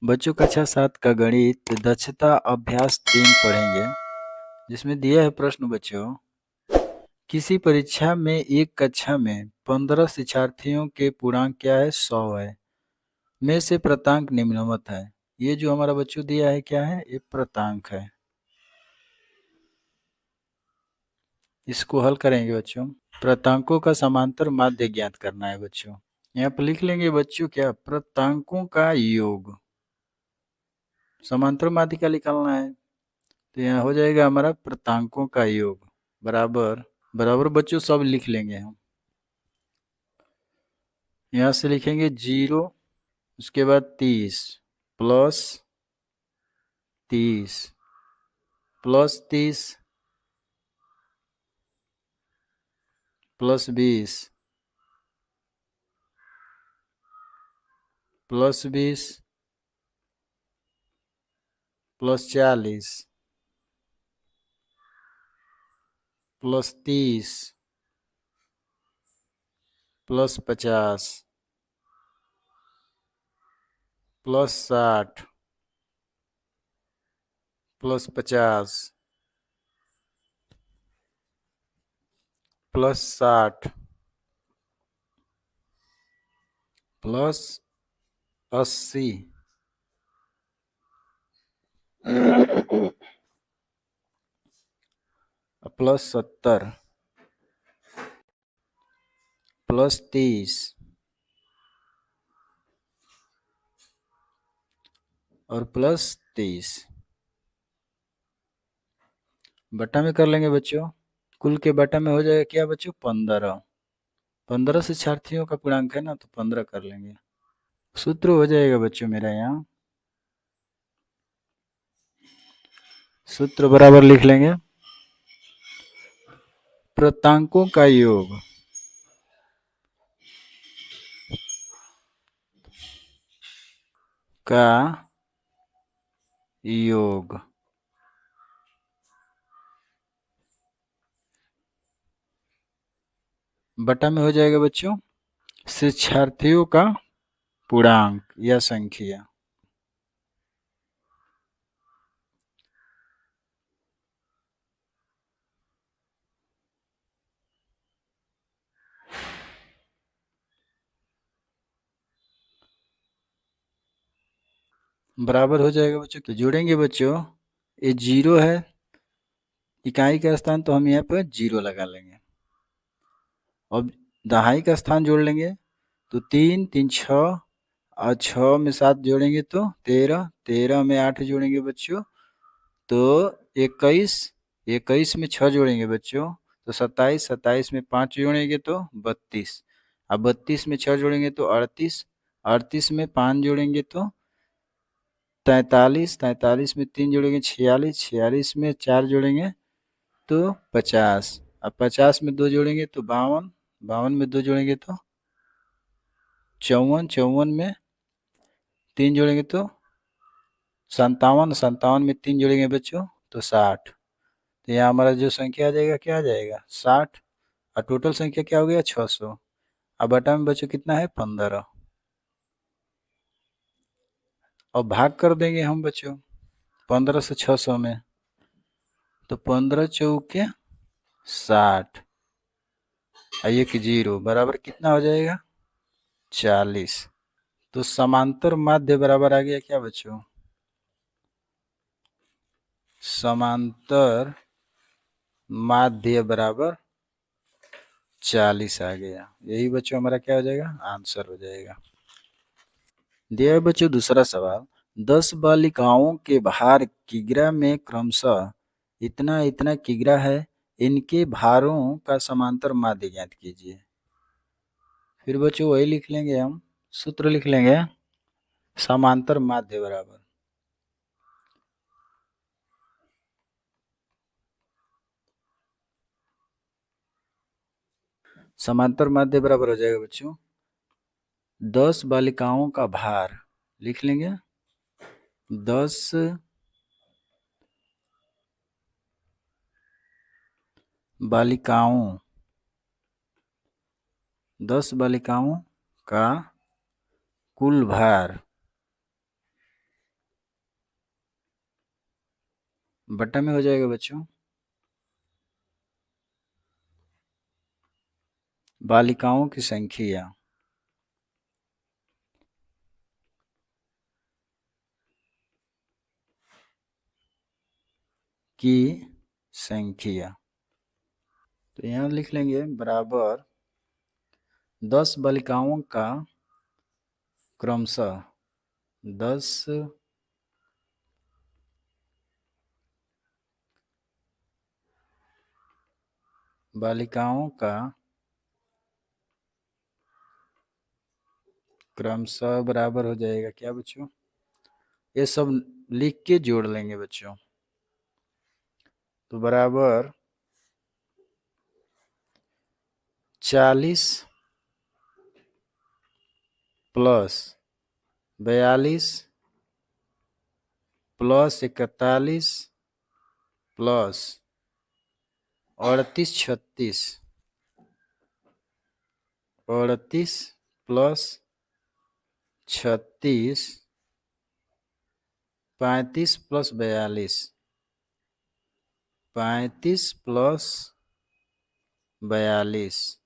बच्चों कक्षा 7 का गणित दक्षता अभ्यास 3 पढ़ेंगे, जिसमें दिया है प्रश्न बच्चों। किसी परीक्षा में एक कक्षा में 15 शिक्षार्थियों के पूर्णांक क्या है? 100 है। में से प्रतांक निम्नवत है। ये जो हमारा बच्चों दिया है क्या है? ये प्रतांक है। इसको हल करेंगे बच्चों। प्रतांकों का समांतर माध्य ज्ञात करना है बच्चों। यहाँ पर लिख लेंगे बच्चों क्या? प्रतांकों का योग। समांतर माध्य का निकालना है, तो यहाँ हो जाएगा हमारा प्रतांकों का योग बराबर बराबर बच्चों सब लिख लेंगे हम। यहाँ से लिखेंगे 0, उसके बाद 30 plus 30 plus 30 plus 20 plus 20 plus 40 plus 30 plus 50 plus 60 plus 50 plus 60 plus 80 plus 70 plus 30 और प्लस 30 बटा में कर लेंगे बच्चों। कुल के बटा में हो जाएगा क्या बच्चों? 15। 15 शिक्षार्थियों का पूर्णांक है ना, तो 15 कर लेंगे। सूत्र हो जाएगा बच्चों मेरा यहाँ। सूत्र बराबर लिख लेंगे। प्रतांकों का योग का योग बटा में हो जाएगा बच्चों शिक्षार्थियों का पूर्णांक या संख्या। बराबर हो जाएगा बच्चों। तो जोड़ेंगे बच्चों, ये 0 है इकाई का स्थान, तो हम यहाँ पर 0 लगा लेंगे। अब दहाई का स्थान जोड़ लेंगे, तो 3 3 6 और 6 में 7 जोड़ेंगे तो 13, 13 में 8 जोड़ेंगे बच्चों तो 21, 21 में 6 जोड़ेंगे बच्चों तो 27, 27 में 5 जोड़ेंगे तो 32, अब 32 में 6 जोड़ेंगे तो 38, 38 में 5 जोड़ेंगे तो 43, 43 में 3 जोड़ेंगे 46, 46 में 4 जोड़ेंगे तो 50, अब 50 में 2 जोड़ेंगे तो 52, 52 में 2 जोड़ेंगे तो 54, 54 में 3 जोड़ेंगे तो 57, 57 में 3 जोड़ेंगे बच्चों तो 60। तो यहाँ हमारा जो संख्या आ जाएगा क्या आ जाएगा? 60। और टोटल संख्या क्या हो गया? 600। अब बटा में बच्चों कितना है? 15। और भाग कर देंगे हम बच्चों 15 से 600 में, तो 15 चौके 60 और 1 0 बराबर कितना हो जाएगा? 40। तो समांतर माध्य बराबर आ गया क्या बच्चों? समांतर माध्य बराबर 40 आ गया। यही बच्चों हमारा क्या हो जाएगा? आंसर हो जाएगा। दिया है बच्चों दूसरा सवाल। 10 बालिकाओं के भार किग्रा में क्रमशः इतना इतना किग्रा है, इनके भारों का समांतर माध्य ज्ञात कीजिए। फिर बच्चों वही लिख लेंगे हम, सूत्र लिख लेंगे समांतर माध्य बराबर समांतर माध्य बराबर हो जाएगा बच्चों 10 बालिकाओं का भार लिख लेंगे 10 बालिकाओं 10 बालिकाओं का कुल भार बट्टा में हो जाएगा बच्चों। बालिकाओं की संख्या की संख्या, तो यहाँ लिख लेंगे बराबर 10 बालिकाओं का क्रमशः 10 बालिकाओं का क्रमशः बराबर हो जाएगा क्या बच्चों, ये सब लिख के जोड़ लेंगे बच्चों। तो बराबर 40 plus 42 plus 41 plus 38 36 38 plus 36 35 plus 42 35 plus 42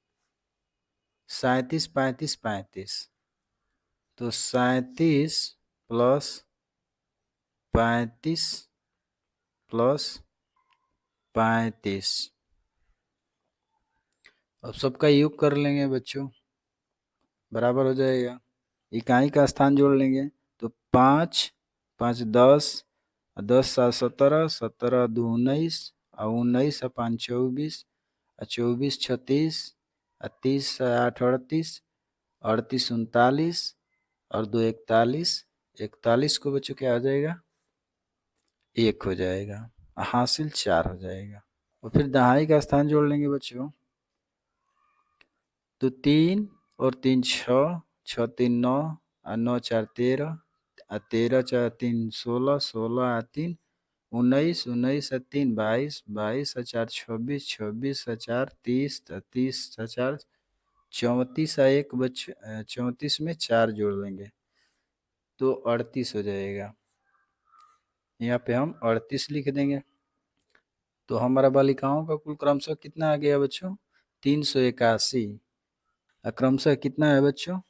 37 35 35, तो 37 प्लस 35 प्लस 35, अब सबका योग कर लेंगे बच्चों, बराबर हो जाएगा। इकाई का स्थान जोड़ लेंगे तो 5 5 10 10 7 17 17 2 19 और 19 5 24 24 36 30 8 38 38 39 और 2 41, 41 को बच्चों क्या हो जाएगा, 1 हो जाएगा, हासिल 4 हो जाएगा। और फिर दहाई का स्थान जोड़ लेंगे बच्चों, तो 3 और 3 6 6 3 9 और 9 4 13 और 13 4 3 16 16 और 3 19 19 और 3 22 22 और 4 26 26 और 4 30 30 और 4 34 और 1 बच्चे 34 में 4 जोड़ लेंगे तो 38 हो जाएगा। यहाँ पे हम 38 लिख देंगे। तो हमारा बालिकाओं का कुल क्रमशः कितना आ गया बच्चों, 381। क्रमशः कितना है बच्चों,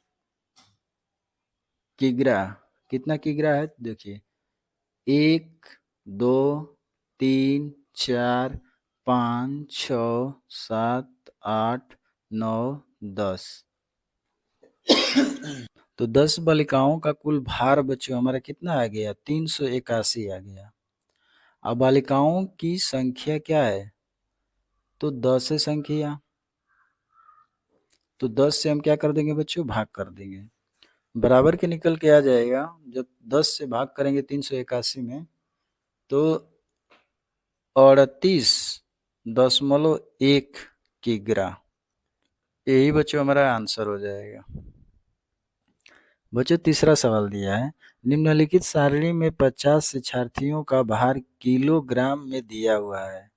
किग्रा, कितना किग्रा है देखिए, 1 2 3 4 5 6 7 8 9 10, तो 10 बालिकाओं का कुल भार बच्चों हमारा कितना आ गया, 381 आ गया। अब बालिकाओं की संख्या क्या है, तो 10 है संख्या, तो 10 से हम क्या कर देंगे बच्चों, भाग कर देंगे, बराबर के निकल के आ जाएगा। जब 10 से भाग करेंगे 381 में तो 38.1 किग्रा, यही बच्चों हमारा आंसर हो जाएगा। बच्चों तीसरा सवाल दिया है, निम्नलिखित सारणी में 50 शिक्षार्थियों का भार किलोग्राम में दिया हुआ है,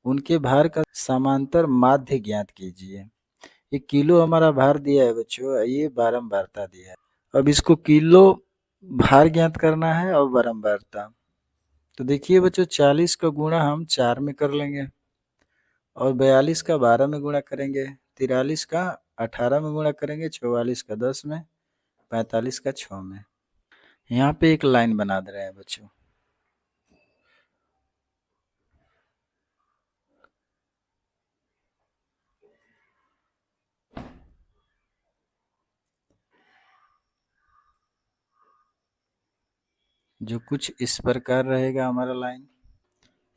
उनके भार का समांतर माध्य ज्ञात कीजिए। ये किलो हमारा भार दिया है बच्चों, ये बारंबारता दिया है। अब इसको किलो भार ज्ञात करना है और बारंबारता, तो देखिए बच्चों 40 का गुणा हम 4 में कर लेंगे और 42 का 12 में गुणा करेंगे, 43 का 18 में गुणा करेंगे, 44 का 10 में, 45 का 6 में। यहाँ पे एक लाइन बना दे रहे हैं बच्चों, जो कुछ इस प्रकार रहेगा हमारा लाइन।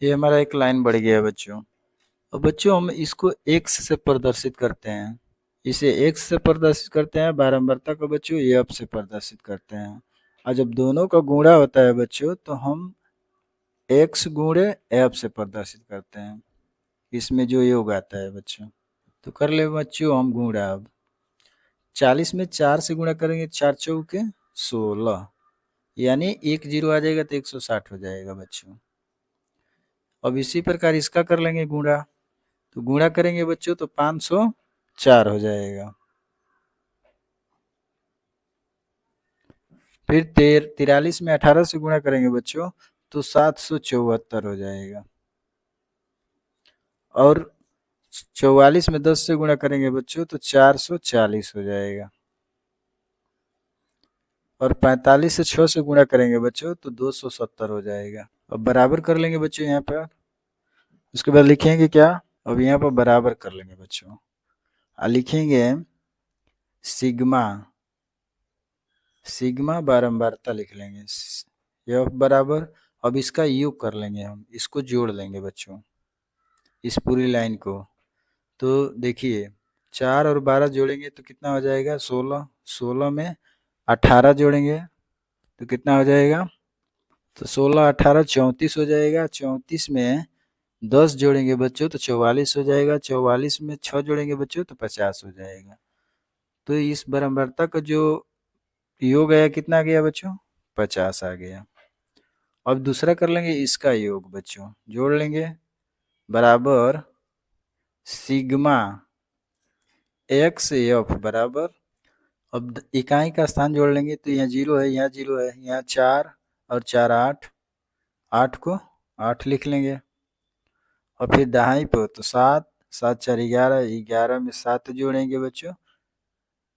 ये हमारा एक लाइन बढ़ गया बच्चों। और बच्चों हम इसको x से प्रदर्शित करते हैं, इसे x से प्रदर्शित करते हैं, बारंबारता को बच्चों f से प्रदर्शित करते हैं। और जब दोनों का गुणा होता है बच्चों तो हम x गुणे f से प्रदर्शित करते हैं, इसमें जो योग आता है बच्चों। तो कर ले बच्चों हम गुणा, अब 40 में 4 से गुणा करेंगे, 4 चौके 16, यानी 1 0 आ जाएगा तो 160 हो जाएगा बच्चों। अब इसी प्रकार इसका कर लेंगे गुणा, तो गुणा करेंगे बच्चों तो 504 हो जाएगा। फिर 43 में 18 से गुणा करेंगे बच्चों तो 774 हो जाएगा। और 44 में 10 से गुणा करेंगे बच्चों तो 440 हो जाएगा। और 45 से 6 से गुणा करेंगे बच्चों तो 270 हो जाएगा। अब बराबर कर लेंगे बच्चों यहाँ पर। उसके बाद लिखेंगे क्या, अब यहाँ पर बराबर कर लेंगे बच्चों। लिखेंगे सिग्मा, सिग्मा बारंबारता लिख लेंगे यह बराबर। अब इसका योग कर लेंगे, हम इसको जोड़ लेंगे बच्चों इस पूरी लाइन को। तो देखिए 4 और 12 जोड़ेंगे तो कितना हो जाएगा 16, 16 में 18 जोड़ेंगे तो कितना हो जाएगा, तो 16 18 34 हो जाएगा। 34 में 10 जोड़ेंगे बच्चों तो 44 हो जाएगा। 44 में 6 जोड़ेंगे बच्चों तो 50 हो जाएगा। तो इस बारंबारता का जो योग आया कितना आ गया बच्चों, 50 आ गया। अब दूसरा कर लेंगे इसका योग बच्चों, जोड़ लेंगे बराबर सिग्मा एक्स एफ बराबर। अब इकाई का स्थान जोड़ लेंगे तो यहाँ 0 है, यहाँ 0 है, यहाँ 4 और 4 8, 8 को 8 लिख लेंगे। और फिर दहाई पे तो 7, 7 4 11, 11 में 7 जोड़ेंगे बच्चों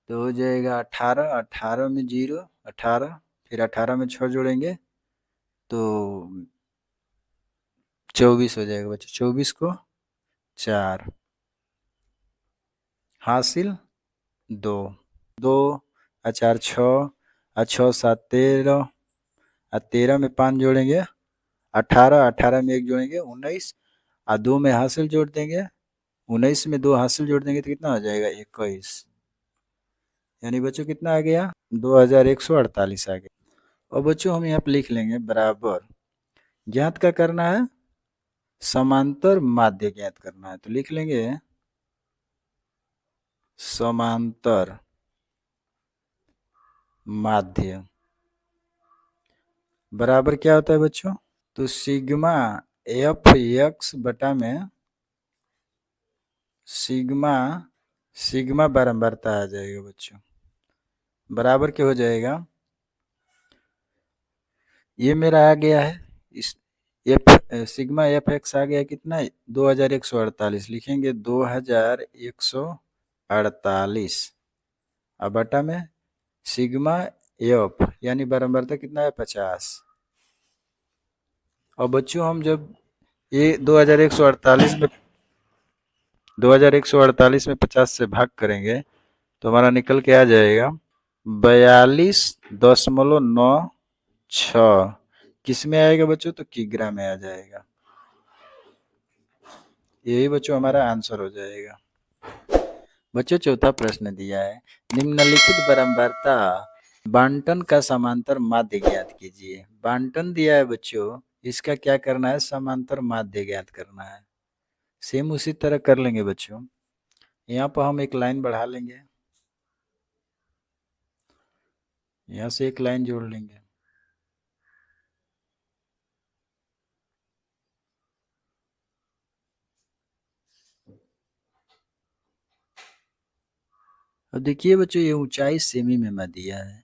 तो हो जाएगा 18, 18 में 0 18, फिर 18 में 6 जोड़ेंगे तो 24 हो जाएगा बच्चों। 24 को 4 हासिल 2, 2 और 4 6 और 6 7 13 और 13 में 5 जोड़ेंगे 18, 18 में 1 जोड़ेंगे 19 और 2 में हासिल जोड़ देंगे 19 में 2 हासिल जोड़ देंगे तो कितना हो जाएगा 21। यानी बच्चों कितना आ गया 2148 आ गया। और बच्चों हम यहाँ पे लिख लेंगे बराबर, ज्ञात क्या करना है, समांतर माध्य ज्ञात करना है। तो लिख लेंगे समांतर माध्य बराबर क्या होता है बच्चों, तो सिग्मा एफ एक्स बटा में सिग्मा, सिग्मा बारंबारता आ जाएगा बच्चों बराबर क्या हो जाएगा, ये मेरा आ गया है इस एफ सिग्मा एफ एक्स आ गया कितना 2148 लिखेंगे 2148 अब बटा में सिग्मा एफ यानी बारंबारता कितना है 50। और बच्चों हम जब ये 2148 में 50 से भाग करेंगे तो हमारा निकल के आ जाएगा 42.96। किस में आएगा बच्चों, तो किग्रा में आ जाएगा। यही बच्चों हमारा आंसर हो जाएगा। बच्चों चौथा प्रश्न दिया है, निम्नलिखित बारंबारता बांटन का समांतर माध्य ज्ञात कीजिए। बांटन दिया है बच्चों, इसका क्या करना है, समांतर माध्य ज्ञात करना है। सेम उसी तरह कर लेंगे बच्चों। यहाँ पर हम एक लाइन बढ़ा लेंगे, यहाँ से एक लाइन जोड़ लेंगे। अब देखिए बच्चों ये ऊंचाई सेमी में मैं दिया है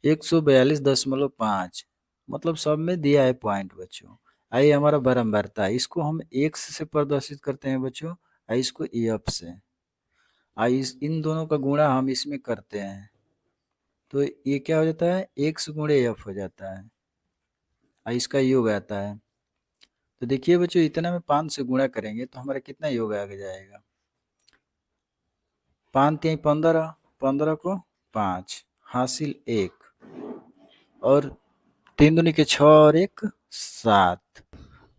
142.5, मतलब सब में दिया है पॉइंट बच्चों। आइए हमारा बारंबारता है, इसको हम एक्स से प्रदर्शित करते हैं बच्चों, इसको एफ से। इस इन दोनों का गुणा हम इसमें करते हैं तो ये क्या हो जाता है एक्स गुणे एफ हो जाता है, इसका योग आता है। तो देखिए बच्चों इतना में 5 से गुणा करेंगे तो हमारा कितना योग आ जाएगा, 5 3 15, 15 को 5 हासिल 1 और 3 दूनी के 6 और 1 7।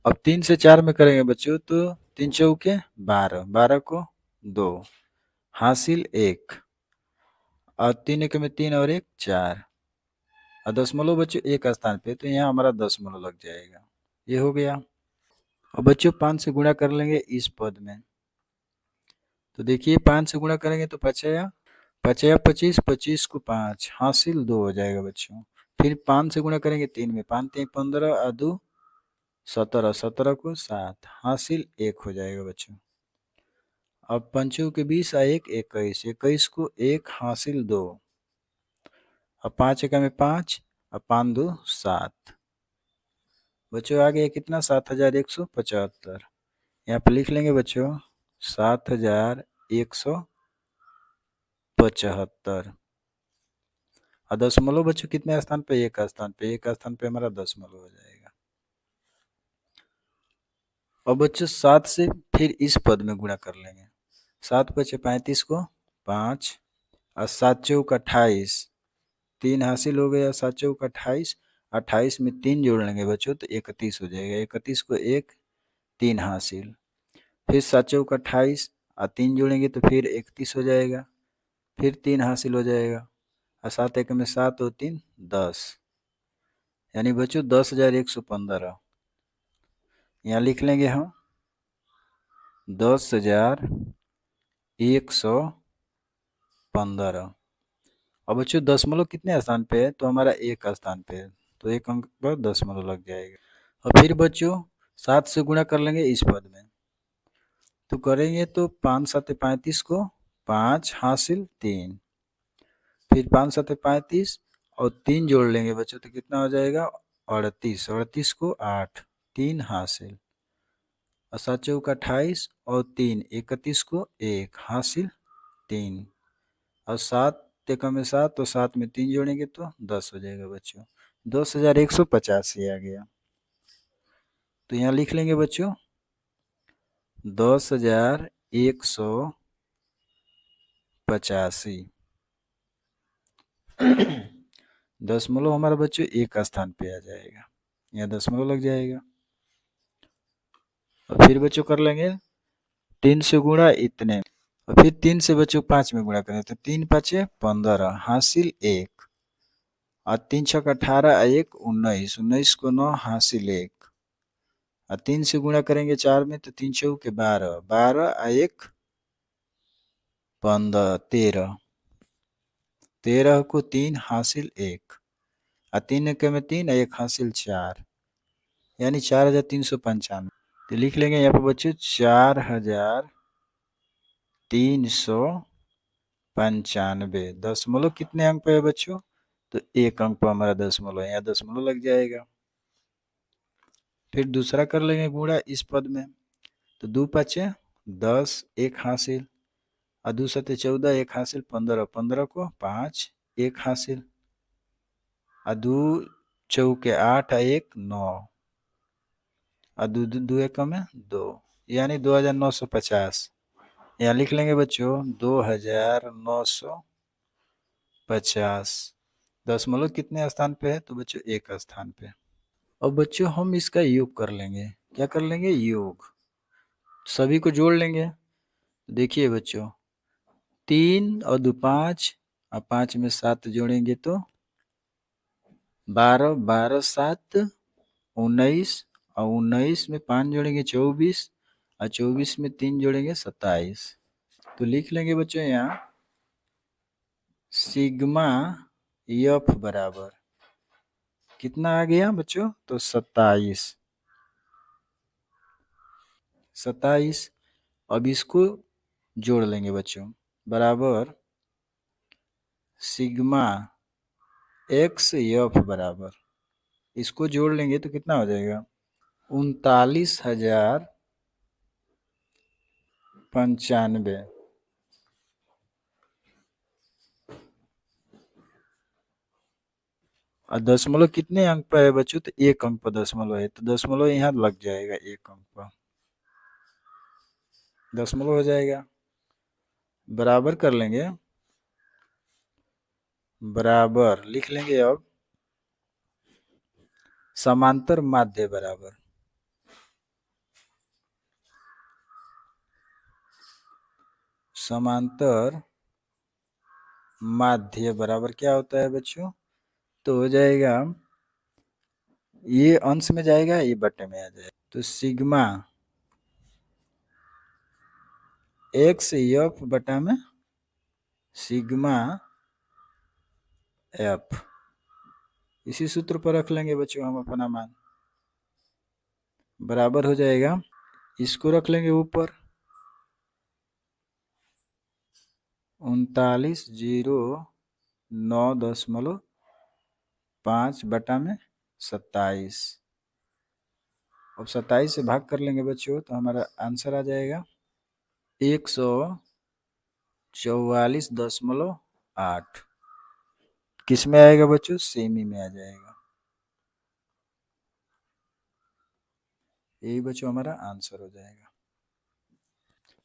अब 3 से 4 में करेंगे बच्चों तो 3 चौके 12, 12 को 2 हासिल 1 और 3 एक में 3 और 1 4 और दशमलव बच्चों एक स्थान पे तो यहाँ हमारा दशमलव लग जाएगा। ये हो गया। अब बच्चों 5 से गुणा कर लेंगे इस पद में, तो देखिए 5 से गुणा करेंगे तो 5 या 25, 25 को 5 हासिल 2 हो जाएगा बच्चों। फिर 5 से गुणा करेंगे 3 में, 5 3 15 और 2 17, 17 को 7 हासिल 1 हो जाएगा बच्चों। अब पंचों के 20 और 1 21, 21 को 1 हासिल 2 और 5 एक में 5 और 5 2 7 बच्चों आ गया कितना 7175। यहाँ पे लिख लेंगे बच्चों 7175। और दशमलव बच्चों कितने स्थान पे, एक स्थान पे, एक स्थान पे हमारा दशमलव हो जाएगा। और बच्चों 7 से फिर इस पद में गुणा कर लेंगे। 7 बचे 35 को 5 और 7 चौक 28, 3 हासिल हो गया। 7 चौक 28, 28 में 3 जोड़ लेंगे बच्चों तो 31 हो जाएगा। 31 को 1, 3 हासिल। फिर 7 चौक 28 और 3 जोड़ेंगे तो फिर 31 हो जाएगा। फिर 3 हासिल हो जाएगा और 7 एक में 7 और 3 10, यानी बच्चों 10,115। यहाँ लिख लेंगे हम 10,115। अब बच्चों दशमलव कितने स्थान पे है, तो हमारा एक स्थान पे है, तो एक अंक पर दशमलव लग जाएगा। और फिर बच्चों 7 से गुणा कर लेंगे इस पद में, तो करेंगे तो 5 7 35 को 5 हासिल 3, फिर 5 7 35 और 3 जोड़ लेंगे बच्चों तो कितना हो जाएगा 38, 38 को 8, 3 हासिल। और 7 चौक 28 और 3 31 को 1 हासिल 3, और 7 एकम में 7 तो 7 में 3 जोड़ेंगे तो 10 हो जाएगा बच्चों। 10,185 आ गया। तो यहाँ लिख लेंगे बच्चों 10,185। दशमलव हमारा बच्चों एक स्थान पे आ जाएगा, यहाँ दशमलव लग जाएगा। और फिर बच्चों कर लेंगे 3 से गुणा इतने, और फिर 3 से बच्चों 5 में गुणा करें तो 3 5 15 हासिल 1, और 3 6 18 1 19, 19 को 9 हासिल 1, और 3 से गुणा करेंगे 4 में तो 3 चौक 12, 12 1 15 13, 13 को 3 हासिल 1, और 3 के में 3 1 हासिल 4, यानी 4,395। तो लिख लेंगे यहाँ पर बच्चों 4,395। दशमलव कितने अंक पे है बच्चों, तो एक अंक पर हमारा दशमलव है, यहाँ दशमलव लग जाएगा। फिर दूसरा कर लेंगे गुणा इस पद में, तो 2 5 10 1 हासिल, और 2 7 14 1 हासिल 15, 15 को 5 1 हासिल, और 2 चौके 8 1 9, और 2 2 एक में 2, यानी 2,950। यहाँ लिख लेंगे बच्चों 2,950। दशमलव कितने स्थान पे है, तो बच्चों एक स्थान पे। अब बच्चों हम इसका योग कर लेंगे। क्या कर लेंगे, योग, सभी को जोड़ लेंगे। देखिए बच्चों 3 और 2 5, और 5 में 7 जोड़ेंगे तो 12, 12 7 19, और 19 में 5 जोड़ेंगे 24, और 24 में 3 जोड़ेंगे 27। तो लिख लेंगे बच्चों यहाँ सिग्मा एफ बराबर कितना आ गया बच्चों, तो 27। 27। अब इसको जोड़ लेंगे बच्चों, बराबर सिग्मा एक्स एफ बराबर, इसको जोड़ लेंगे तो कितना हो जाएगा 39,095। और दशमलव कितने अंक पर है बच्चों, तो एक अंक पर दशमलव है, तो दशमलव यहाँ लग जाएगा एक अंक पर, दशमलव हो जाएगा। बराबर कर लेंगे, बराबर लिख लेंगे अब समांतर माध्य बराबर, समांतर माध्य बराबर क्या होता है बच्चों, तो हो जाएगा ये अंश में जाएगा ये बटे में आ जाएगा, तो सिग्मा एक्स एफ बटा में सिग्मा एफ, इसी सूत्र पर रख लेंगे बच्चों हम अपना मान, बराबर हो जाएगा, इसको रख लेंगे ऊपर 39,009.5 बटा में 27, अब 27 से भाग कर लेंगे बच्चों तो हमारा आंसर आ जाएगा 144.8। किस में आएगा बच्चों? सेमी में आ जाएगा। यही बच्चों हमारा आंसर हो जाएगा।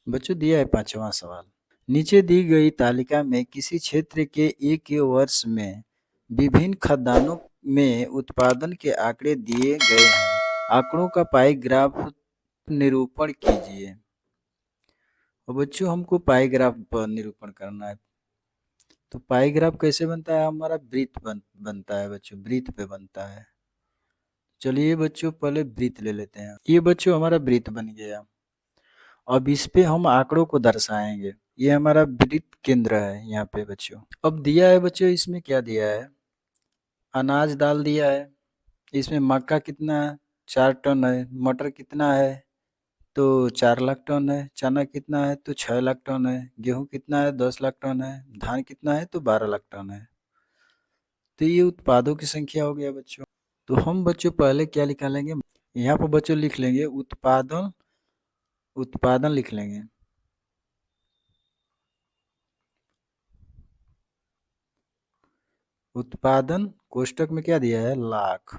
बच्चों दिया है 5वां सवाल। नीचे दी गई तालिका में किसी क्षेत्र के एक वर्ष में विभिन्न खदानों में उत्पादन के आंकड़े दिए गए हैं। आंकड़ों का पाई ग्राफ निरूपण कीजिए। और बच्चों हमको पाई ग्राफ पर निरूपण करना है। तो पाई ग्राफ कैसे बनता है? हमारा वृत्त बनता है बच्चों, वृत्त पे बनता है। चलिए बच्चों पहले वृत्त ले लेते हैं। ये बच्चों हमारा वृत्त बन गया। अब इस पे हम आंकड़ों को दर्शाएंगे। ये हमारा वृत्त केंद्र है यहाँ पे बच्चों। अब दिया है बच्चों, इसमें क्या दिया है? अनाज दाल दिया है। इसमें मक्का कितना है? 4 टन है। मटर कितना है? तो 4 लाख टन है। चना कितना है? तो 6 लाख टन है। गेहूं कितना है? 10 लाख टन है। धान कितना है? तो 12 लाख टन है। तो ये उत्पादों की संख्या हो गया बच्चों। तो हम बच्चों पहले क्या निकालेंगे? यहाँ पर बच्चों लिख लेंगे उत्पादन, उत्पादन लिख लेंगे। उत्पादन कोष्टक में क्या दिया है? लाख,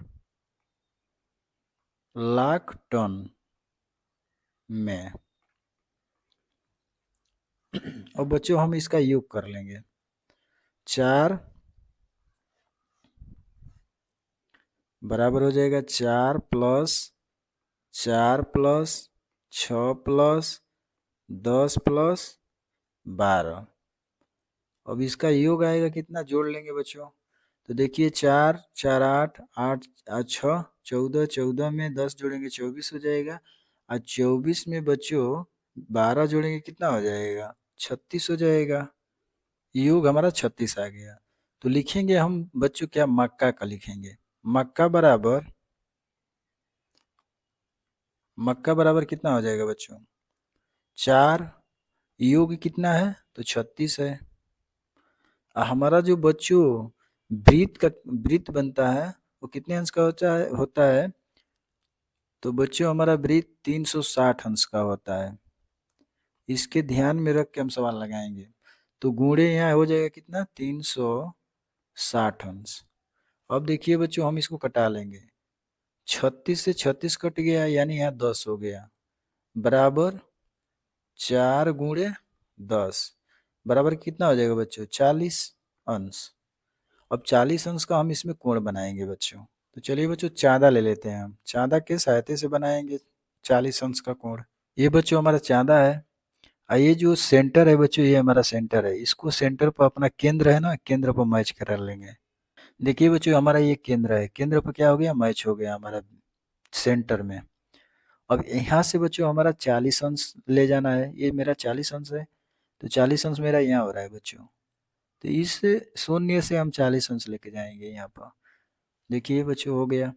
लाख टन में। अब बच्चों हम इसका योग कर लेंगे। 4 बराबर हो जाएगा 4 प्लस 4 प्लस 6 प्लस 10 प्लस 12। अब इसका योग आएगा कितना? जोड़ लेंगे बच्चों। तो देखिए 4 4 8 8 6 14, 14 में 10 जोड़ेंगे 24 हो जाएगा। और 24 में बच्चों 12 जोड़ेंगे कितना हो जाएगा? 36 हो जाएगा। योग हमारा 36 आ गया। तो लिखेंगे हम बच्चों क्या? मक्का का लिखेंगे। मक्का बराबर, मक्का बराबर कितना हो जाएगा बच्चों? 4, योग कितना है? तो 36 है। हमारा जो बच्चों वृत्त का वृत्त बनता है वो कितने अंश का होता है? तो बच्चों हमारा वृत्त 360 अंश का होता है। इसके ध्यान में रख के हम सवाल लगाएंगे। तो गुणे यहाँ हो जाएगा कितना? 360 अंश। अब देखिए बच्चों हम इसको कटा लेंगे। 36 से 36 कट गया यानी यहाँ 10 हो गया। बराबर 4 गुणे 10 बराबर कितना हो जाएगा बच्चों? 40 अंश। अब 40 अंश का हम इसमें कोण बनाएंगे बच्चों। तो चलिए बच्चों चाँदा ले लेते हैं हम। चाँदा के सहायता से बनाएंगे 40 अंश का कोण। ये बच्चों हमारा चाँदा है। ये जो सेंटर है बच्चों, ये हमारा सेंटर है। इसको सेंटर पर अपना केंद्र है ना, केंद्र पर मैच करा लेंगे। देखिए बच्चों हमारा ये केंद्र है, केंद्र पर क्या हो गया? मैच हो गया हमारा सेंटर में। अब यहाँ से बच्चों हमारा 40 अंश ले जाना है। ये मेरा 40 अंश है। तो 40 अंश मेरा यहाँ हो रहा है बच्चों। तो इस शून्य से हम 40 अंश लेके जाएंगे यहाँ पर। देखिए बच्चों हो गया।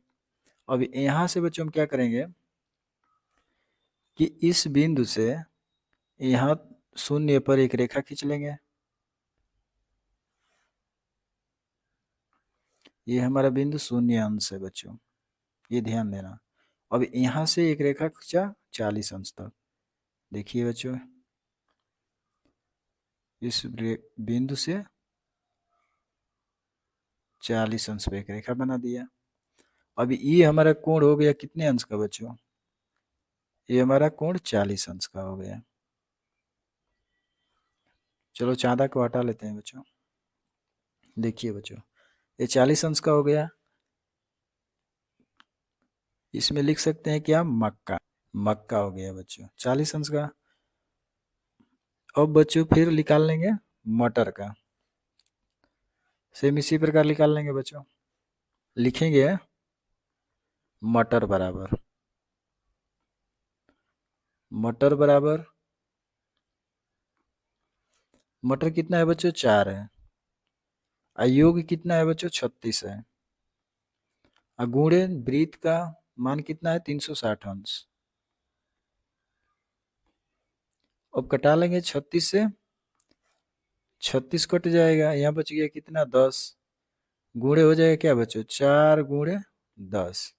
अब यहाँ से बच्चों हम क्या करेंगे कि इस बिंदु से यहाँ शून्य पर एक रेखा खींच लेंगे। ये हमारा बिंदु शून्य अंश है बच्चों, ये ध्यान देना। अब यहाँ से एक रेखा खींचा 40 अंश तक। देखिए बच्चों इस बिंदु से 40 अंश पे एक रेखा बना दिया। अब ये हमारा कोण हो गया कितने अंश का बच्चों? ये हमारा कोण 40 अंश का हो गया। चलो चाँदा को हटा लेते हैं बच्चों। देखिए बच्चों ये 40 अंश का हो गया। इसमें लिख सकते हैं क्या? मक्का। मक्का हो गया बच्चों 40 अंश का। अब बच्चों फिर निकाल लेंगे मटर का। सेम इसी प्रकार निकाल लेंगे बच्चों। लिखेंगे मटर बराबर, मटर बराबर, मटर कितना है बच्चों? 4 है। योग कितना है बच्चों? 36 है। गुणे वृत्त का मान कितना है? 360 अंश। अब कटा लेंगे 36 से, 36 कट जाएगा। यहाँ बच गया कितना? 10। गुणे हो जाएगा क्या बच्चों? 4 गुणे 10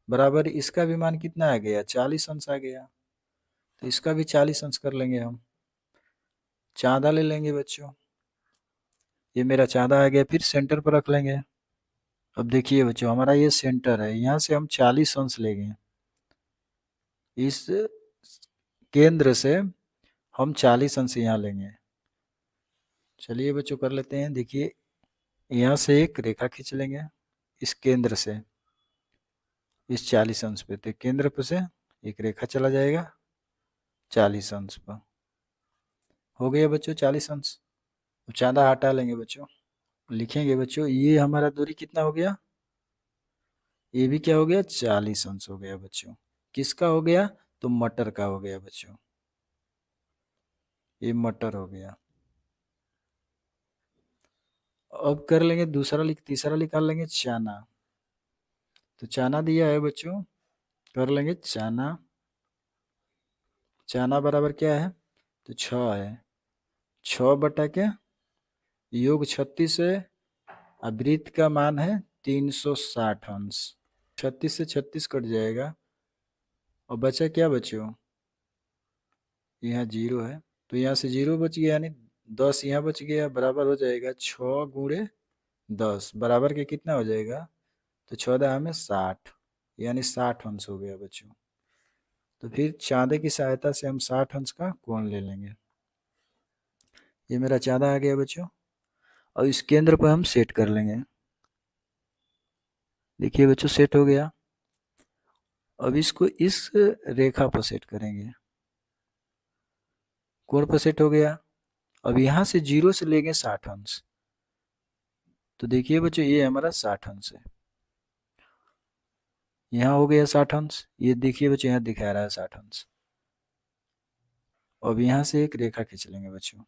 बराबर इसका भी मान कितना आ गया, 40 अंश आ गया। तो इसका भी 40 अंश कर लेंगे हम, चाँदा ले लेंगे बच्चों। ये मेरा चाँदा आ गया, फिर सेंटर पर रख लेंगे। अब देखिए बच्चों, हमारा ये सेंटर है, यहाँ से हम 40 अंश लेंगे। इस केंद्र से हम 40 अंश यहाँ लेंगे। चलिए बच्चों कर लेते हैं। देखिए यहाँ से एक रेखा खींच लेंगे इस केंद्र से इस 40 अंश पे, तो केंद्र पे से एक रेखा चला जाएगा 40 अंश पर। हो गया बच्चों 40 अंश। चाँदा हटा लेंगे बच्चों, लिखेंगे बच्चों ये हमारा दूरी कितना हो गया, ये भी क्या हो गया, 40 अंश हो गया बच्चों। किसका हो गया, तो मटर का हो गया बच्चों, ये मटर हो गया। अब कर लेंगे दूसरा, तीसरा निकाल लेंगे चना। तो चना दिया है बच्चों, कर लेंगे चना। चना बराबर क्या है, तो 6 है, 6 बटा के योग 36 है, वृत्त का मान है 360 अंश। 36 से 36 कट जाएगा और बचा क्या बच्चों, यहाँ 0 है, तो यहाँ से 0 बच गया, यानी 10 यहाँ बच गया, बराबर हो जाएगा 6 गुणे 10 बराबर के कितना हो जाएगा, तो 14 में 60, यानी 60 अंश हो गया बच्चों। तो फिर चाँदे की सहायता से हम 60 अंश का कोण ले लेंगे। ये मेरा चाँदा आ गया बच्चों, और इस केंद्र पर हम सेट कर लेंगे। देखिए बच्चों सेट हो गया। अब इसको इस रेखा पर सेट करेंगे, कोण पर सेट हो गया। अब यहाँ से 0 से लेंगे 60 अंश, तो देखिए बच्चों ये हमारा 60 अंश है, यहाँ हो गया 60 अंश। ये देखिए बच्चों यहाँ दिखा रहा है 60 अंश। अब यहाँ से एक रेखा खींच लेंगे बच्चों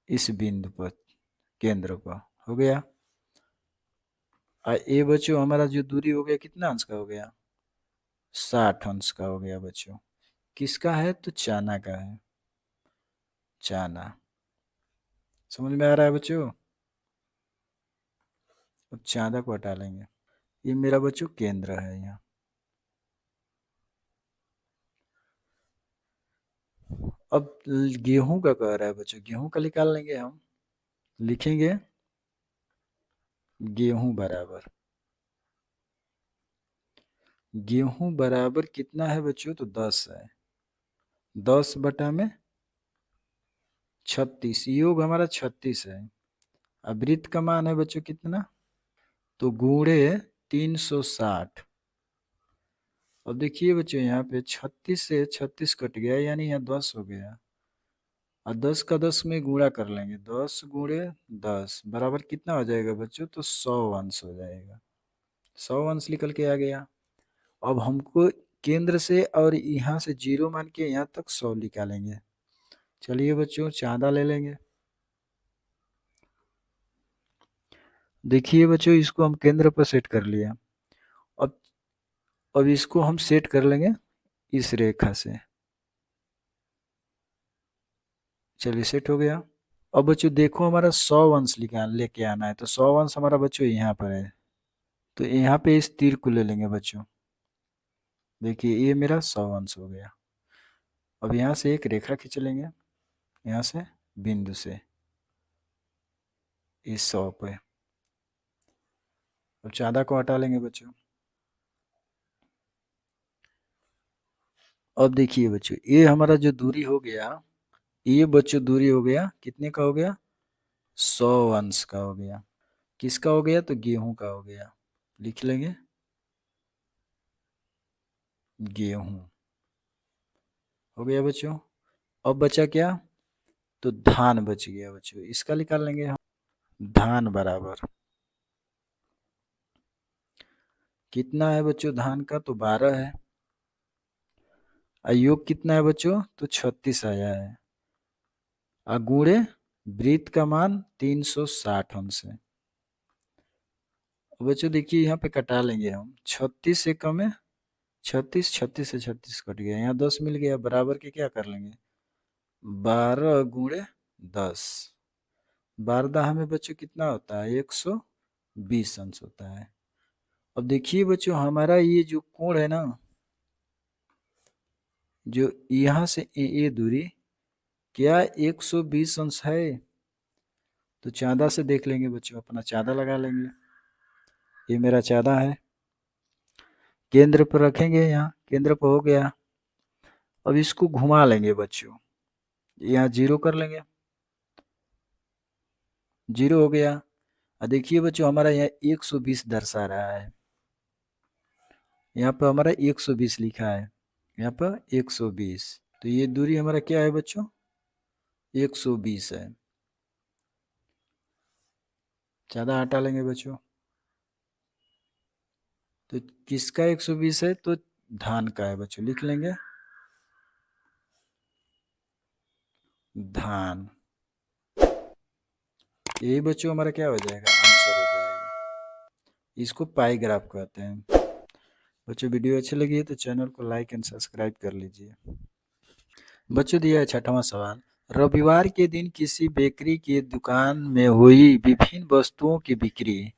इस बिंदु पर, केंद्र पर, हो गया। ये बच्चों हमारा जो दूरी हो गया कितना अंश का हो गया, 60 अंश का हो गया बच्चों। किसका है, तो चना का है, चना। समझ में आ रहा है बच्चों। अब चाँदा को हटा लेंगे, ये मेरा बच्चों केंद्र है यहाँ। अब गेहूं का कह रहा है बच्चों, गेहूं का निकाल लेंगे हम। लिखेंगे गेहूं बराबर, गेहूं बराबर कितना है बच्चों, तो 10 है, 10 बटा में 36, योग हमारा 36 है। अब वृत्त का मान है बच्चों कितना, तो गुणे 360। अब देखिए बच्चों यहाँ पे 36 से 36 कट गया, यानी यहाँ 10 हो गया, और 10 का 10 में गुणा कर लेंगे, 10 गुणे 10 बराबर कितना हो जाएगा बच्चों, तो 100 अंश हो जाएगा, 100 अंश निकल के आ गया। अब हमको केंद्र से और यहाँ से 0 मान के यहाँ तक 100 निकालेंगे। चलिए बच्चों चाँदा ले लेंगे। देखिए बच्चों इसको हम केंद्र पर सेट कर लिया। अब अब इसको हम सेट कर लेंगे इस रेखा से। चलिए सेट हो गया। अब बच्चों देखो हमारा 100 अंश लेके आना है, तो 100 अंश हमारा बच्चों यहाँ पर है, तो यहाँ पे इस तीर को ले लेंगे बच्चों। देखिए ये मेरा 100 अंश हो गया। अब यहाँ से एक रेखा खींच लेंगे, यहाँ से बिंदु से इस 100 पे। अब चाँदा को हटा लेंगे बच्चों। अब देखिए बच्चों ये हमारा जो दूरी हो गया, ये बच्चों दूरी हो गया कितने का हो गया, 100 अंश का हो गया। किसका हो गया, तो गेहूं का हो गया। लिख लेंगे गेहूं, हो गया बच्चों। अब बचा क्या, तो धान बच गया बच्चों, इसका निकाल लेंगे हम। धान बराबर कितना है बच्चों, धान का तो 12 है, योग कितना है बच्चों, तो 36 आया है, गुणे वृत्त का मान 360 अंश है। बच्चों देखिए यहाँ पे कटा लेंगे हम, 36 से कम है 36, 36 से 36 कट गया, यहाँ 10 मिल गया, बराबर के क्या कर लेंगे, 12 गुणे 10, 12 में बच्चों कितना होता है, 120 अंश होता है। अब देखिए बच्चों, हमारा ये जो कोण है ना, जो यहाँ से ये दूरी, क्या 120 अंश है? तो चाँदा से देख लेंगे बच्चों, अपना चाँदा लगा लेंगे। ये मेरा चाँदा है, केंद्र पर रखेंगे, यहाँ केंद्र पर हो गया। अब इसको घुमा लेंगे बच्चों, यहाँ 0 कर लेंगे, 0 हो गया। और देखिए बच्चों, हमारा यहाँ 120 दर्शा रहा है, यहाँ पर हमारा 120 लिखा है, यहाँ पर 120। तो ये दूरी हमारा क्या है बच्चों? 120 है। ज़्यादा हटा लेंगे बच्चों, तो किसका 120 है? तो धान का है बच्चों, लिख लेंगे धान। यही बच्चों हमारा क्या हो जाएगा? आंसर हो जाएगा। इसको पाई ग्राफ कहते हैं। बच्चों वीडियो अच्छी लगी है तो चैनल को लाइक एंड सब्सक्राइब कर लीजिए। बच्चों दिया है 6वां सवाल। रविवार के दिन किसी बेकरी की दुकान में हुई विभिन्न वस्तुओं की बिक्री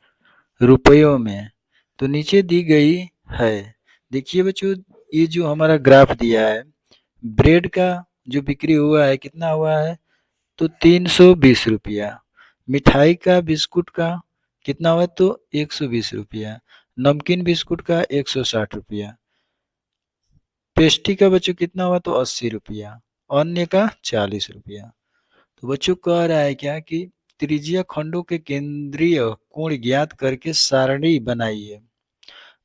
रुपयों में तो नीचे दी गई है। देखिए बच्चों, ये जो हमारा ग्राफ दिया है, ब्रेड का जो बिक्री हुआ है कितना हुआ है? तो 320 रुपया। मिठाई का, बिस्कुट का कितना हुआ? तो 120 रुपया। नमकीन बिस्कुट का 160 रुपया। पेस्ट्री का बच्चों कितना हुआ? तो 80 रुपया। अन्य का 40 रुपया। तो बच्चों कह रहा है क्या कि त्रिज्या खंडों के केंद्रीय कोण ज्ञात करके सारणी बनाइए।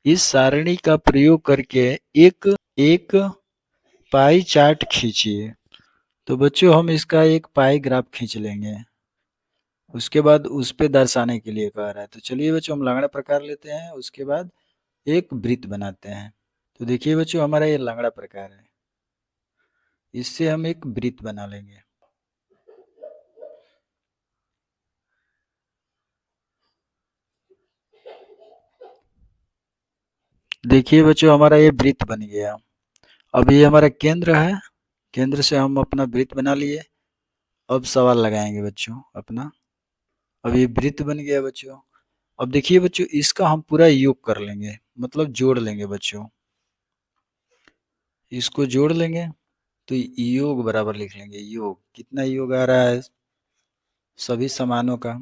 इस सारणी का प्रयोग करके एक एक पाई चार्ट खींचिए। तो बच्चों हम इसका एक पाई ग्राफ खींच लेंगे, उसके बाद उस पे दर्शाने के लिए कह रहा है। तो चलिए बच्चों, हम लंगड़ा प्रकार लेते हैं, उसके बाद एक वृत्त बनाते हैं। तो देखिए बच्चों, हमारा ये लंगड़ा प्रकार है, इससे हम एक वृत्त बना लेंगे। देखिए बच्चों, हमारा ये वृत्त बन गया। अब ये हमारा केंद्र है, केंद्र से हम अपना वृत्त बना लिए। अब सवाल लगाएंगे बच्चों अपना। अब ये वृत्त बन गया बच्चों। अब देखिए बच्चों, इसका हम पूरा योग कर लेंगे, मतलब जोड़ लेंगे बच्चों। इसको जोड़ लेंगे तो योग बराबर लिख लेंगे। योग कितना योग आ रहा है? सभी समानों का।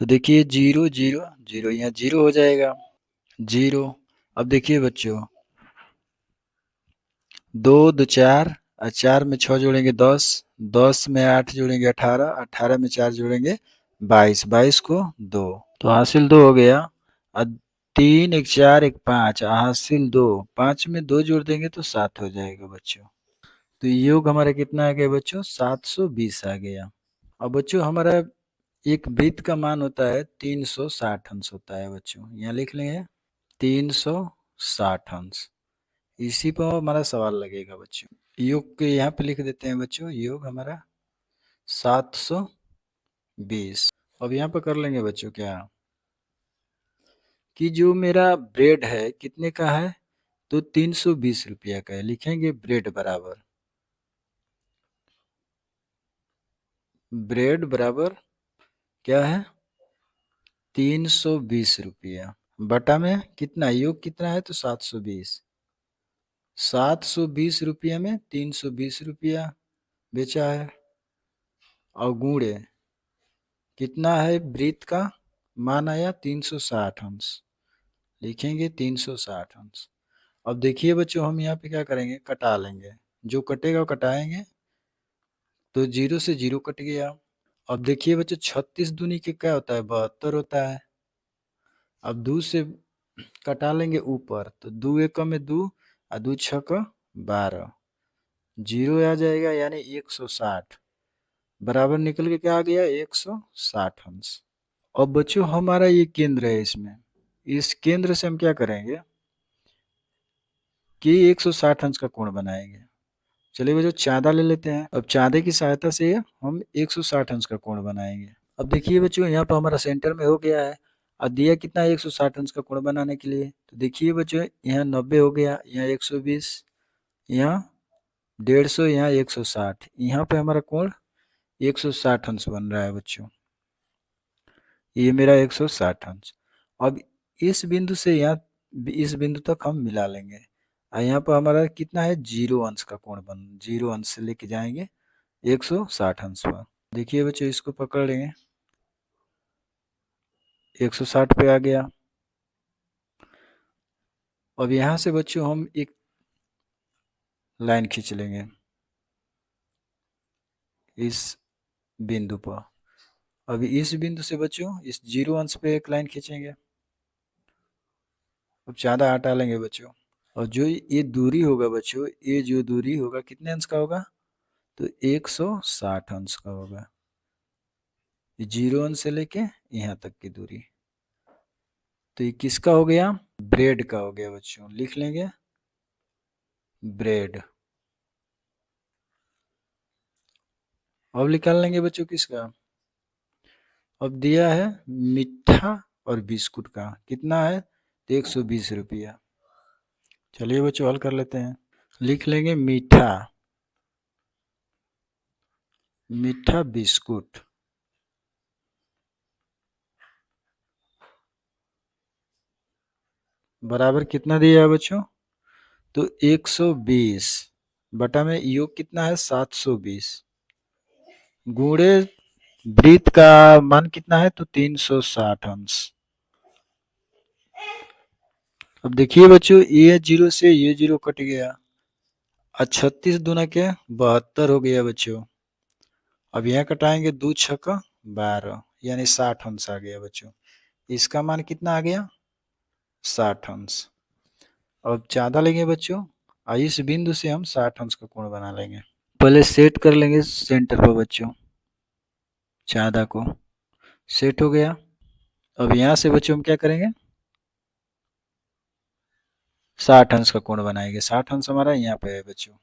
तो देखिए 0 0 0, यहाँ 0 हो जाएगा, 0। अब देखिए बच्चों, 2 2 4 और 4 में 6 जोड़ेंगे 10, 10 में 8 जोड़ेंगे 18, 18 में 4 जोड़ेंगे 22, 22 को 2, तो हासिल 2 हो गया। और 3 1 4 1 5, हासिल 2, 5 में 2 जोड़ देंगे तो 7 हो जाएगा बच्चों। तो योग हमारा कितना आ गया बच्चों? 720 आ गया। अब बच्चों, हमारा एक वृत्त का मान होता है 360 अंश होता है बच्चों, यहाँ लिख लेंगे 360 अंश। इसी पर हमारा सवाल लगेगा बच्चों। योग के यहाँ पे लिख देते हैं बच्चों, योग हमारा 720। अब यहाँ पर कर लेंगे बच्चों क्या कि जो मेरा ब्रेड है कितने का है? तो 320 रुपया का है। लिखेंगे ब्रेड बराबर, ब्रेड बराबर क्या है? 320 रुपया बटा में कितना, योग कितना है? तो 720। 720 रुपये में 320 रुपया बेचा है। और गुणे कितना है? वृत्त का मान आया 360 अंश, लिखेंगे 360 अंश। अब देखिए बच्चों, हम यहाँ पे क्या करेंगे? कटा लेंगे, जो कटेगा वो कटाएंगे। तो 0 से 0 कट गया। अब देखिए बच्चों, 36 दूनी के क्या होता है? 72 होता है। अब 2 से कटा लेंगे ऊपर, तो 2 एक में 2 और 2 छक 12, 0 आ जाएगा, यानी 160 बराबर निकल के क्या आ गया? 160 अंश। अब बच्चों, हमारा ये केंद्र है, इसमें इस केंद्र से हम क्या करेंगे कि 160 अंश का कोण बनाएंगे। चलिए बच्चों, चाँदा ले लेते हैं। अब चाँदे की सहायता से हम 160 अंश का कोण बनाएंगे। अब देखिए बच्चों, यहाँ पर हमारा सेंटर में हो गया है। और दिया कितना? 160 अंश का कोण बनाने के लिए। तो देखिए बच्चों, यहाँ 90 हो गया, यहाँ 120, यहाँ 150, यहाँ 160, यहाँ पे हमारा कोण 160 अंश बन रहा है बच्चों। ये मेरा 160 अंश। अब इस बिंदु से यहाँ इस बिंदु तक हम मिला लेंगे और यहाँ पर हमारा कितना है 0 अंश का कोण 0 अंश से लेके जाएंगे 160 अंश पर। देखिए बच्चों इसको पकड़ लेंगे 160 पे आ गया। अब यहाँ से बच्चों हम एक लाइन खींच लेंगे इस बिंदु पर। अभी इस बिंदु से बच्चों इस 0 अंश पे एक लाइन खींचेंगे। अब ज़्यादा हटा लेंगे बच्चों और जो ये दूरी होगा बच्चों, ये जो दूरी होगा कितने अंश का होगा, तो 160 अंश का होगा। 0 अंश से लेके यहाँ तक की दूरी, तो ये किसका हो गया, ब्रेड का हो गया बच्चों। लिख लेंगे ब्रेड। अब निकाल लेंगे बच्चों किसका, अब दिया है मिठा और बिस्कुट का, कितना है, तो 120 रुपया। चलिए बच्चों हल कर लेते हैं। लिख लेंगे मीठा, मीठा बिस्कुट बराबर कितना दिया है बच्चों, तो 120 बटा में योग कितना है 720, गुणे वृत्त का मान कितना है, तो 360 अंश। अब देखिए बच्चों ये 0 से ये 0 कट गया और 36 दूना के 72 हो गया बच्चों। अब यहाँ कटाएंगे 2 छक्का 12 यानी 60 अंश आ गया बच्चों। इसका मान कितना आ गया 60 अंश। अब चाँदा लेंगे बच्चों और इस बिंदु से हम 60 अंश का कोण बना लेंगे। पहले सेट कर लेंगे सेंटर पर बच्चों, चाँदा को सेट हो गया। अब यहाँ से बच्चों हम क्या करेंगे 60 अंश का कोण बनाएंगे। 60 अंश हमारा यहाँ पे है बच्चों,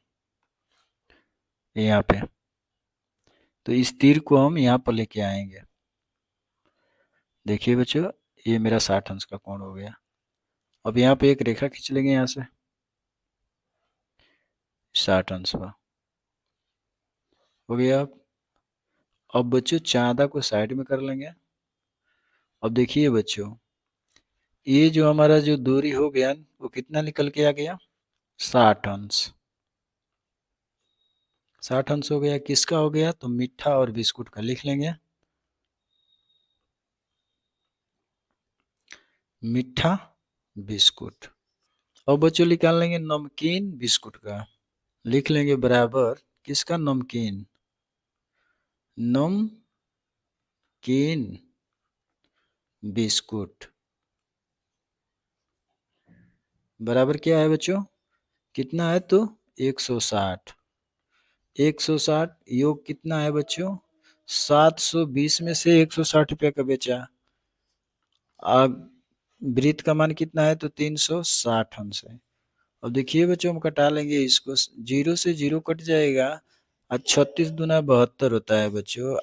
यहाँ पे, तो इस तीर को हम यहाँ पर लेके आएंगे। देखिए बच्चों ये मेरा 60 अंश का कोण हो गया। अब यहाँ पे एक रेखा खींच लेंगे यहाँ से 60 अंश का हो गया। अब बच्चों चाँदा को साइड में कर लेंगे। अब देखिए बच्चों ये जो हमारा जो दूरी हो गया वो कितना निकल के आ गया 60 अंश। 60 अंश हो गया, किसका हो गया, तो मीठा और बिस्कुट का। लिख लेंगे मीठा बिस्कुट। अब बच्चों निकाल लेंगे नमकीन बिस्कुट का। लिख लेंगे बराबर किसका, नमकीन, नमकीन बिस्कुट बराबर क्या है बच्चों, कितना है, तो 160। 160 योग कितना है बच्चों 720 में से 160 रुपया का बेचा। अब वृत्त का मान कितना है, तो 360 अंश है। अब देखिए बच्चों हम कटा लेंगे इसको, 0 से 0 कट जाएगा और 36 दूना 72 होता है बच्चों।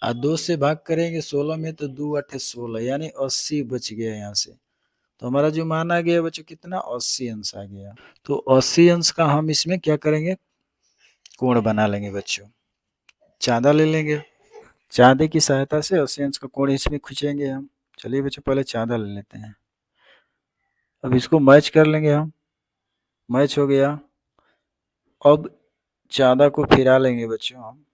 और 2 से भाग करेंगे 16 में, तो 2 8 16 यानी 80 बच गया यहाँ से। तो हमारा जो मान आ गया बच्चों कितना 80 अंश आ गया। तो 80 अंश का हम इसमें क्या करेंगे कोण बना लेंगे बच्चों। चाँदा ले लेंगे, चाँदे की सहायता से 80 अंश का कोण इसमें खींचेंगे हम। चलिए बच्चों पहले चाँदा ले लेते हैं। अब इसको मैच कर लेंगे हम, मैच हो गया। अब चाँदा को फिरा लेंगे बच्चों हम।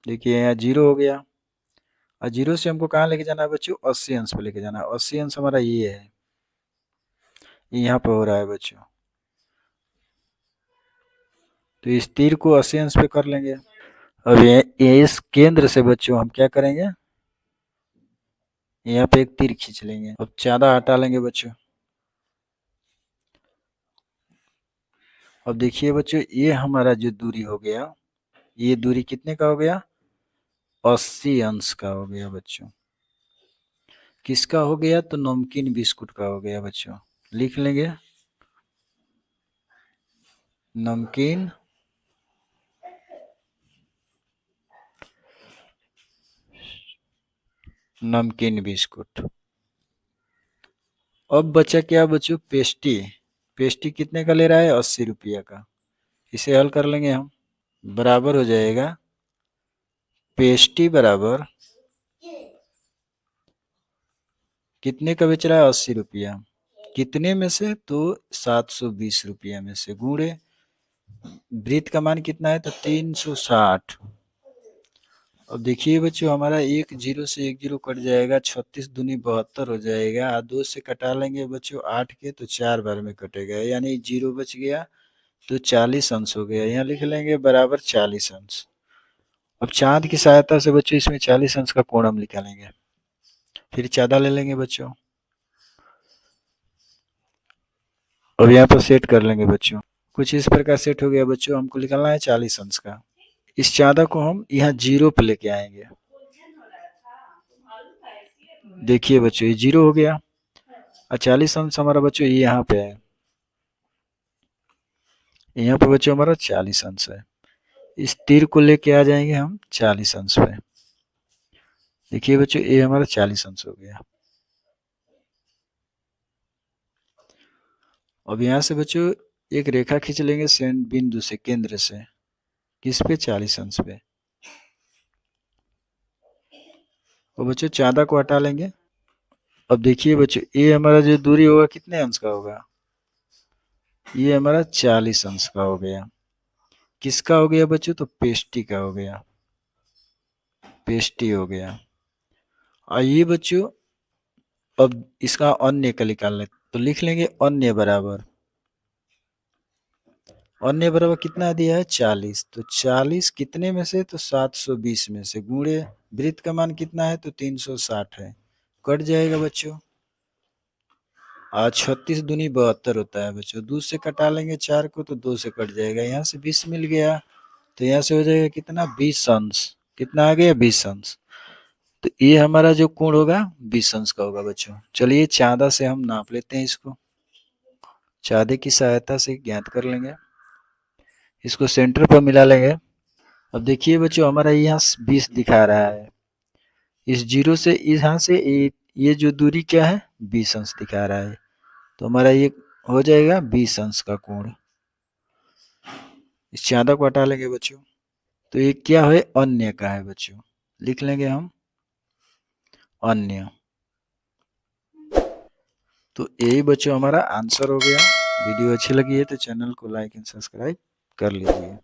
देखिए यहाँ 0 हो गया और 0 से हमको कहाँ लेके जाना है बच्चों 80 अंश पे लेके जाना है। 80 अंश हमारा ये है, यहाँ पे हो रहा है बच्चों। तो इस तीर को 80 अंश पे कर लेंगे। अब ये इस केंद्र से बच्चों हम क्या करेंगे, यहाँ पे एक तीर खींच लेंगे। अब चाँदा हटा लेंगे बच्चों। अब देखिए बच्चों ये हमारा जो दूरी हो गया, ये दूरी कितने का हो गया 80 अंश का हो गया बच्चों। किसका हो गया, तो नमकीन बिस्कुट का हो गया बच्चों। लिख लेंगे नमकीन नमकीन बिस्कुट। अब बचा क्या बच्चों पेस्टी। पेस्टी कितने का ले रहा है 80 रुपया का। इसे हल कर लेंगे हम, बराबर हो जाएगा पेस्टी बराबर कितने का बेच रहा है? 80 रुपया। कितने में से? तो 720 रुपया में से, गुणे वृत्त का मान कितना है? तो 360। अब देखिए बच्चों, हमारा एक जीरो से एक जीरो कट जाएगा, 36 दूनी 72 हो जाएगा। 2 से कटा लेंगे बच्चों 8 के, तो 4 बार में कटेगा, यानी जीरो बच गया, तो 40 अंश हो गया। यहाँ लिख लेंगे बराबर 40 अंश। अब चांद की सहायता से बच्चों इसमें 40 अंश का कोण हम निकालेंगे। फिर चांदा ले लेंगे बच्चों, अब यहाँ पर सेट कर लेंगे बच्चों। कुछ इस प्रकार सेट हो गया बच्चों। हमको निकालना है 40 अंश का। इस चांदा को हम यहाँ जीरो पे लेके आएंगे। देखिए बच्चों, ये जीरो हो गया और 40 अंश हमारा बच्चों ये यहाँ पे है। यहाँ पे बच्चों हमारा 40 अंश है। इस तीर को लेके आ जाएंगे हम 40 अंश पे। देखिए बच्चों, ये हमारा 40 अंश हो गया। अब यहाँ से बच्चों एक रेखा खींच लेंगे सेंड बिंदु से, केंद्र से, किस पे? 40 अंश पे। और बच्चों चांदा को हटा लेंगे। अब देखिए बच्चों, ये हमारा जो दूरी होगा कितने अंश का होगा? ये हमारा 40 अंश का हो गया। किसका हो गया बच्चों? तो पेस्टी का हो गया, पेस्टी हो गया। आइए बच्चों, अब इसका अन्य का निकाल ले, तो लिख लेंगे अन्य बराबर, अन्य बराबर कितना दिया है? 40। तो 40 कितने में से? तो 720 में से, गुणे वृत्त का मान कितना है? तो 360 है, कट जाएगा बच्चों। आज 36 दूनी 72 होता है बच्चों। 2 से कटा लेंगे 4 को, तो 2 से कट जाएगा। यहाँ से 20 मिल गया, तो यहाँ से हो जाएगा कितना? 20 अंश। कितना आ गया? 20 अंश। तो ये हमारा जो कोण होगा 20 अंश का होगा बच्चों। चलिए चांदा से हम नाप लेते हैं इसको, चांदे की सहायता से ज्ञात कर लेंगे। इसको सेंटर पर मिला लेंगे। अब देखिए बच्चों, हमारा यहाँ 20 दिखा रहा है। इस जीरो से यहाँ से ये जो दूरी क्या है? 20 अंश दिखा रहा है। तो हमारा ये हो जाएगा 20 अंश का कोण। इस चांदा को हटा लेंगे बच्चों। तो ये क्या है? अन्य का है बच्चों। लिख लेंगे हम अन्य। तो यही बच्चों हमारा आंसर हो गया। वीडियो अच्छी लगी है तो चैनल को लाइक एंड सब्सक्राइब कर लीजिए।